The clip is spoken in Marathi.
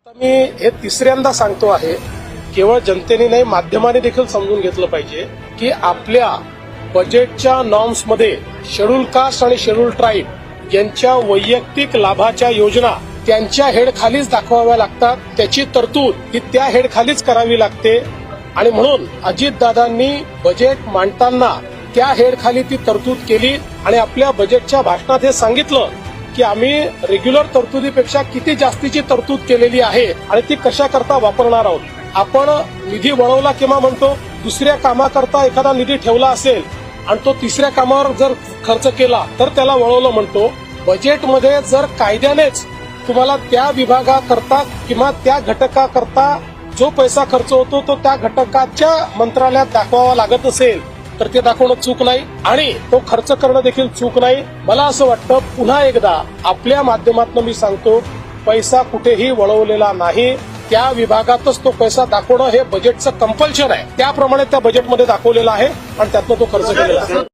मी हे तिसऱ्यांदा सांगतो आहे, केवळ जनतेने नाही माध्यमाने देखील समजून घेतलं पाहिजे की आपल्या बजेटच्या नॉर्म्समध्ये शेड्यूल कास्ट आणि शेड्यूल ट्राईब यांच्या वैयक्तिक लाभाच्या योजना त्यांच्या हेडखालीच दाखवाव्या लागतात. त्याची तरतूद ही त्या हेडखालीच करावी लागते आणि म्हणून अजितदादांनी बजेट मांडताना त्या हेडखाली ती तरतूद केली आणि आपल्या बजेटच्या भाषणात हे सांगितलं की आम्ही रेग्युलर तरतुदीपेक्षा किती जास्तीची तरतूद केलेली आहे आणि ती कशाकरता वापरणार आहोत. आपण निधी वळवला किंवा म्हणतो दुसऱ्या कामाकरता एखादा निधी ठेवला असेल आणि तो तिसऱ्या कामावर जर खर्च केला तर त्याला वळवलं म्हणतो. बजेटमध्ये जर कायद्यानेच तुम्हाला त्या विभागाकरता किंवा त्या घटकाकरता जो पैसा खर्च होतो तो त्या घटकाच्या मंत्रालयात दाखवावा लागत असेल तर ते दाखवणं चूक नाही आणि तो खर्च करणं देखील चूक नाही. मला असं वाटतं पुन्हा एकदा आपल्या माध्यमातून मी सांगतो, पैसा कुठेही वळवलेला नाही. त्या विभागातच तो पैसा दाखवणं हे बजेटचं कंपल्शन आहे. त्याप्रमाणे त्या बजेटमध्ये दाखवलेलं आहे आणि त्यातनं तो खर्च केलेला आहे.